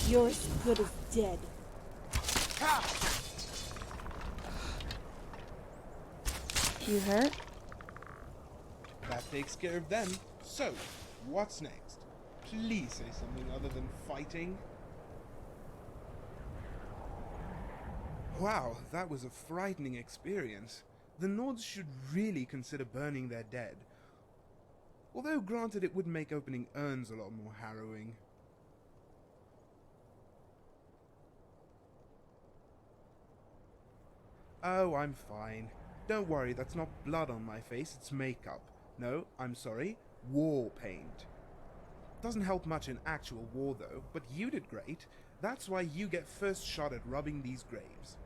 You're as good as dead. You hurt? That takes care of them. So, what's next? Please say something other than fighting. Wow, that was a frightening experience. The Nords should really consider burning their dead. Although granted it would make opening urns a lot more harrowing. Oh, I'm fine. Don't worry, that's not blood on my face, it's makeup. No, I'm sorry, war paint. Doesn't help much in actual war though, but you did great. That's why you get first shot at rubbing these graves.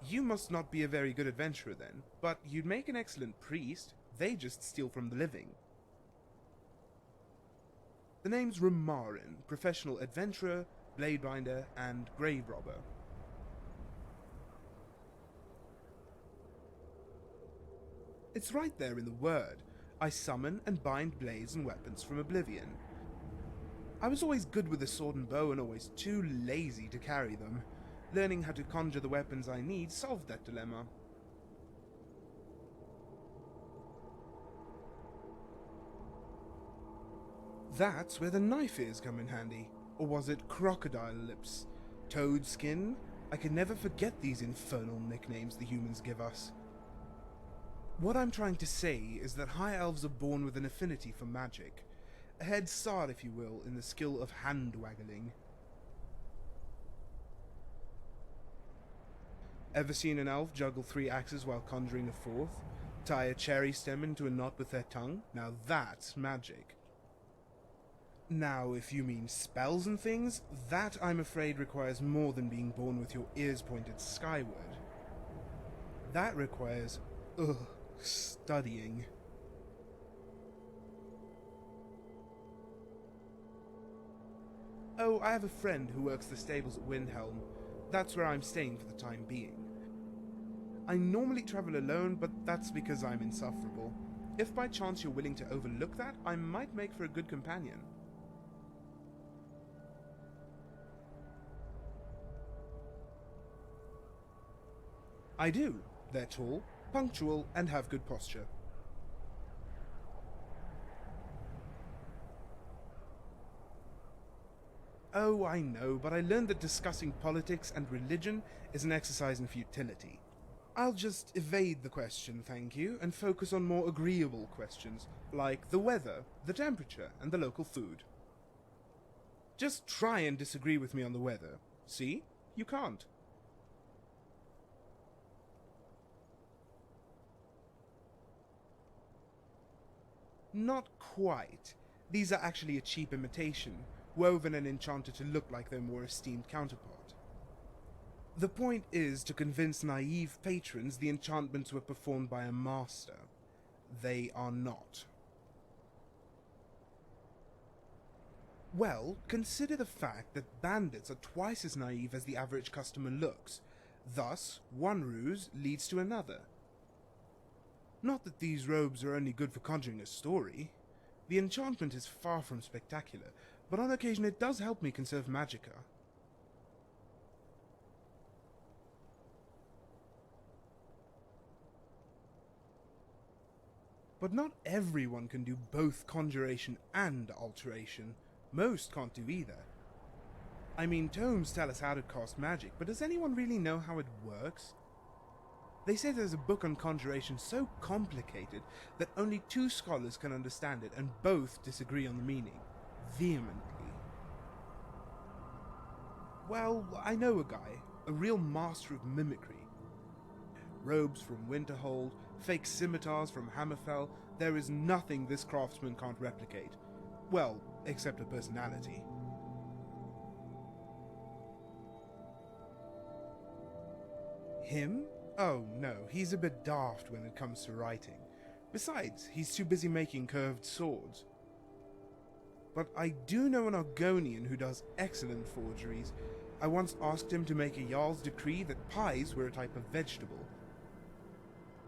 You must not be a very good adventurer then, but you'd make an excellent priest. They just steal from the living. The name's Ramarin, professional adventurer, bladebinder, and grave robber. It's right there in the word. I summon and bind blades and weapons from oblivion. I was always good with the sword and bow and always too lazy to carry them. Learning how to conjure the weapons I need solved that dilemma. That's where the knife ears come in handy. Or was it crocodile lips? Toad skin? I can never forget these infernal nicknames the humans give us. What I'm trying to say is that high elves are born with an affinity for magic. A head start, if you will, in the skill of hand-waggling. Ever seen an elf juggle 3 axes while conjuring a 4th? Tie a cherry stem into a knot with their tongue? Now that's magic. Now, if you mean spells and things, that I'm afraid requires more than being born with your ears pointed skyward. That requires, studying. Oh, I have a friend who works the stables at Windhelm. That's where I'm staying for the time being. I normally travel alone, but that's because I'm insufferable. If by chance you're willing to overlook that, I might make for a good companion. I do. They're tall, punctual, and have good posture. Oh, I know, but I learned that discussing politics and religion is an exercise in futility. I'll just evade the question, thank you, and focus on more agreeable questions, like the weather, the temperature, and the local food. Just try and disagree with me on the weather. See? You can't. Not quite. These are actually a cheap imitation, woven and enchanted to look like their more esteemed counterpart. The point is to convince naive patrons the enchantments were performed by a master. They are not. Well, consider the fact that bandits are twice as naive as the average customer looks. Thus, one ruse leads to another. Not that these robes are only good for conjuring a story. The enchantment is far from spectacular, but on occasion it does help me conserve magicka. But not everyone can do both conjuration and alteration. Most can't do either. I mean, tomes tell us how to cast magic, but does anyone really know how it works? They say there's a book on conjuration so complicated that only 2 scholars can understand it, and both disagree on the meaning. Vehemently. Well, I know a guy, a real master of mimicry. Robes from Winterhold, fake scimitars from Hammerfell, there is nothing this craftsman can't replicate. Well, except a personality. Him? Oh no, he's a bit daft when it comes to writing. Besides, he's too busy making curved swords. But I do know an Argonian who does excellent forgeries. I once asked him to make a Jarl's decree that pies were a type of vegetable.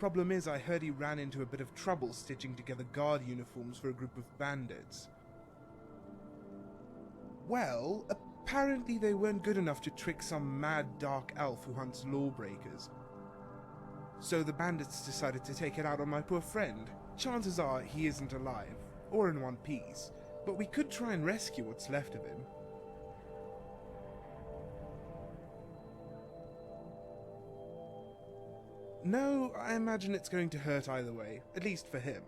Problem is, I heard he ran into a bit of trouble stitching together guard uniforms for a group of bandits. Well, apparently they weren't good enough to trick some mad dark elf who hunts lawbreakers. So the bandits decided to take it out on my poor friend. Chances are he isn't alive, or in one piece, but we could try and rescue what's left of him. No, I imagine it's going to hurt either way, at least for him.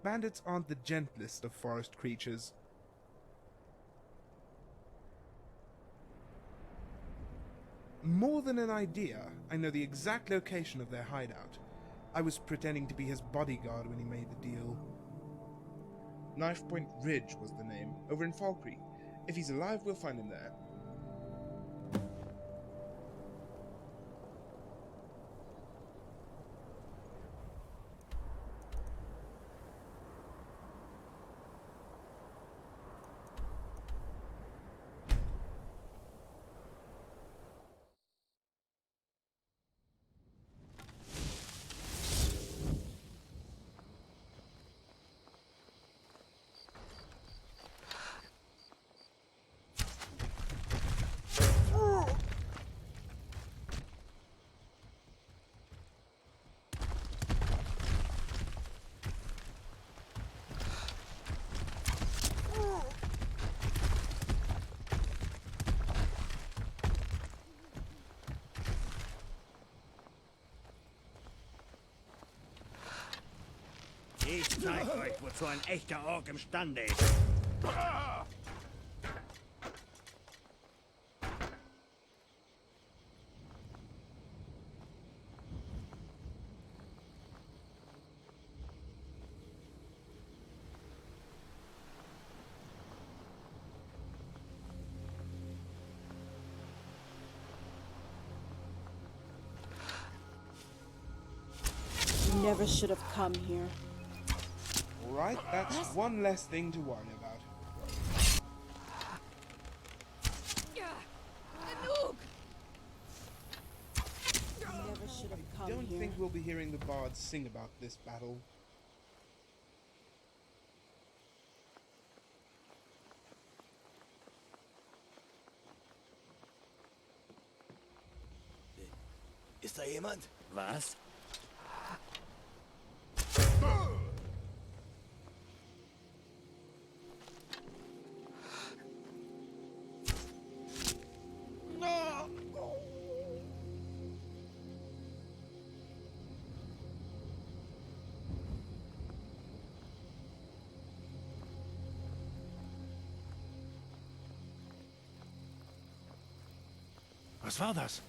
Bandits aren't the gentlest of forest creatures. More than an idea, I know the exact location of their hideout. I was pretending to be his bodyguard when he made the deal. Knife Point Ridge was the name, over in Fall Creek. If he's alive, we'll find him there. Ich zeig euch, wozu ein echter Ork imstande ist. You never should have come here. Alright, that's one less thing to worry about. You never should have I come don't here. think we'll be hearing the bards sing about this battle. Ist da jemand? Was? Was war das?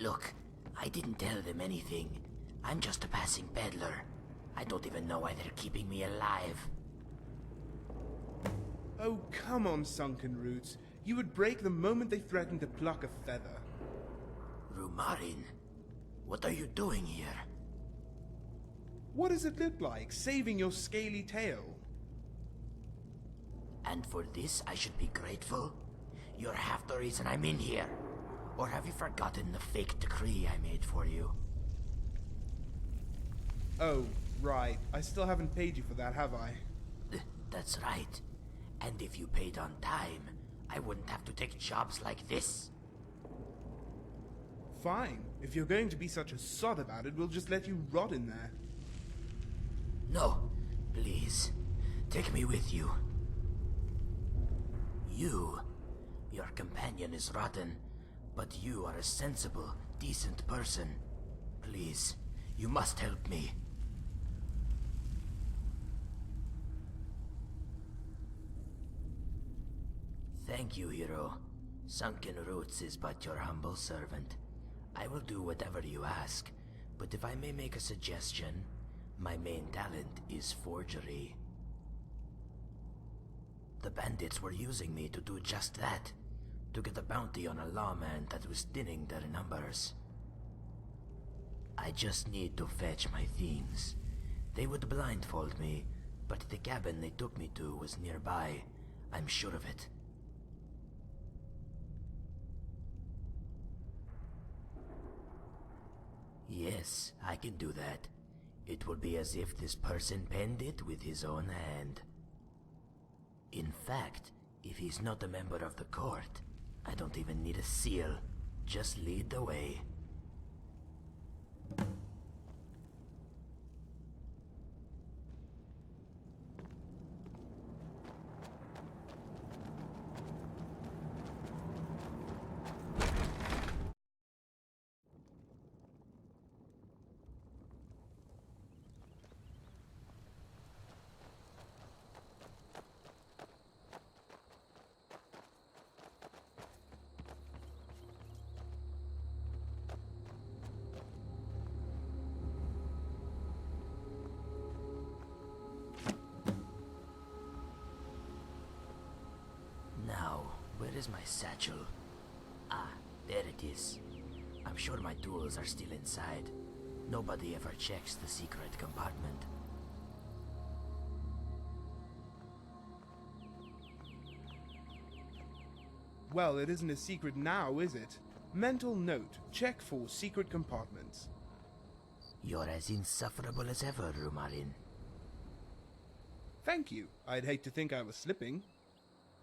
Look, I didn't tell them anything. I'm just a passing peddler. I don't even know why they're keeping me alive. Oh, come on, Sunken Roots. You would break the moment they threatened to pluck a feather. Rumarin, what are you doing here? What does it look like, saving your scaly tail? And for this I should be grateful? You're half the reason I'm in here. Or have you forgotten the fake decree I made for you? Oh, right. I still haven't paid you for that, have I? That's right. And if you paid on time, I wouldn't have to take jobs like this. Fine. If you're going to be such a sod about it, we'll just let you rot in there. No, please. Take me with you. You Your companion is rotten, but you are a sensible, decent person. Please, you must help me. Thank you, hero. Sunken Roots is but your humble servant. I will do whatever you ask, but if I may make a suggestion, my main talent is forgery. The bandits were using me to do just that, to get a bounty on a lawman that was thinning their numbers. I just need to fetch my things. They would blindfold me, but the cabin they took me to was nearby. I'm sure of it. Yes, I can do that. It will be as if this person penned it with his own hand. In fact, if he's not a member of the court, I don't even need a seal. Just lead the way. Where is my satchel? Ah, there it is. I'm sure my tools are still inside. Nobody ever checks the secret compartment. Well, it isn't a secret now, is it? Mental note, check for secret compartments. You're as insufferable as ever, Rumarin. Thank you. I'd hate to think I was slipping.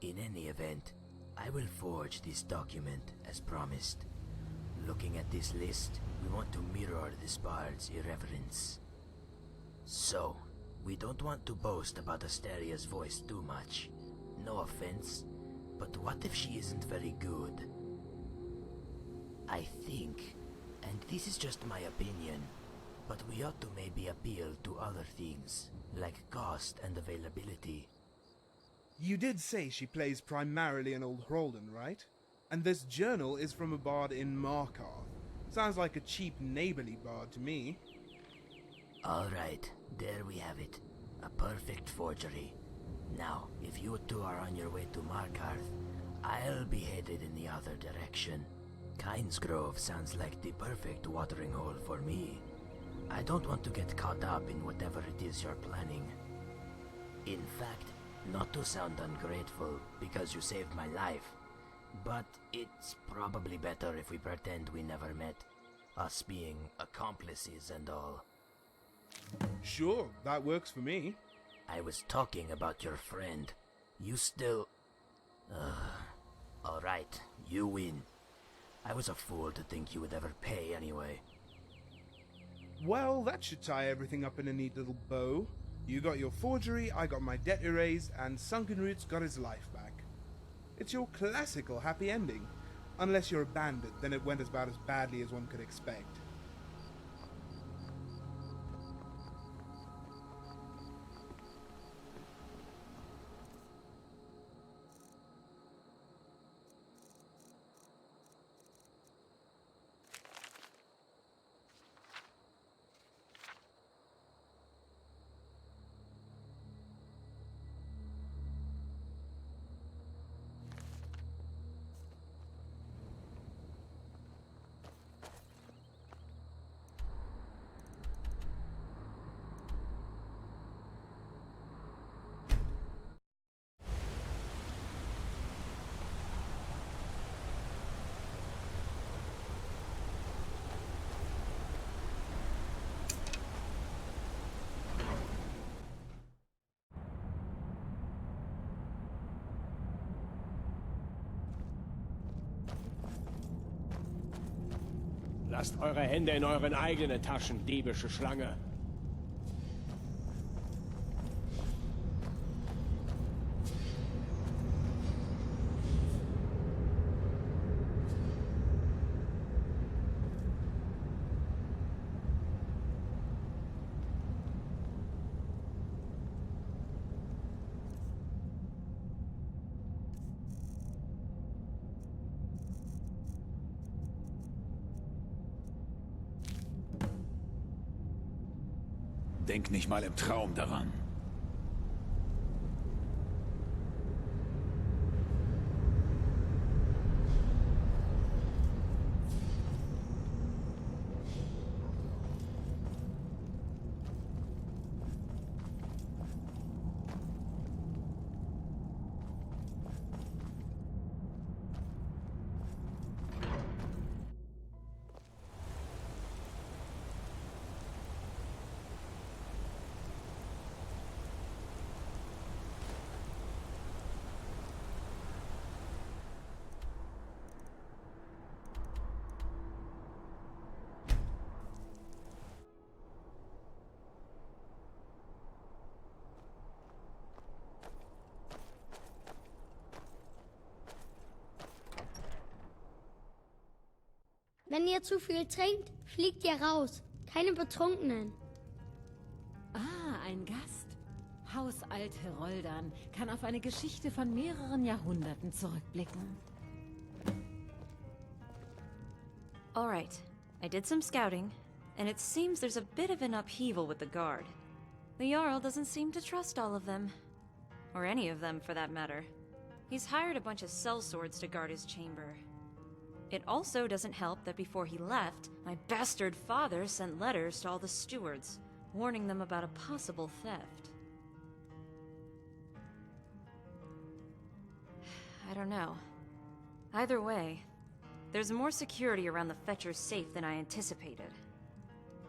In any event, I will forge this document as promised. Looking at this list, we want to mirror this bard's irreverence. So, we don't want to boast about Asteria's voice too much. No offense, but what if she isn't very good? I think, and this is just my opinion, but we ought to maybe appeal to other things, like cost and availability. You did say she plays primarily in Old Hroldan, right? And this journal is from a bard in Markarth. Sounds like a cheap neighborly bard to me. Alright, there we have it. A perfect forgery. Now, if you two are on your way to Markarth, I'll be headed in the other direction. Kynesgrove sounds like the perfect watering hole for me. I don't want to get caught up in whatever it is you're planning. In fact, not to sound ungrateful because you saved my life, but it's probably better if we pretend we never met, us being accomplices and all. Sure, that works for me. I was talking about your friend. You still... Alright, you win. I was a fool to think you would ever pay anyway. Well, that should tie everything up in a neat little bow. You got your forgery, I got my debt erased, and Sunken Roots got his life back. It's your classical happy ending. Unless you're a bandit, then it went about as badly as one could expect. Lasst eure Hände in euren eigenen Taschen, diebische Schlange. Denk nicht mal im Traum daran. Wenn ihr zu viel trinkt, fliegt ihr raus. Keine Betrunkenen. Ah, ein Gast. Haus Alt-Heroldan kann auf eine Geschichte von mehreren Jahrhunderten zurückblicken. All right, I did some scouting, and it seems there's a bit of an upheaval with the guard. The Jarl doesn't seem to trust all of them. Or any of them, for that matter. He's hired a bunch of sellswords to guard his chamber. It also doesn't help that before he left, my bastard father sent letters to all the stewards, warning them about a possible theft. I don't know. Either way, there's more security around the Fetcher's safe than I anticipated.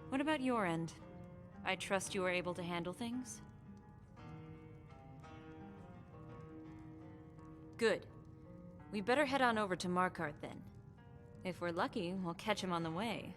What about your end? I trust you were able to handle things? Good. We better head on over to Markarth then. If we're lucky, we'll catch him on the way.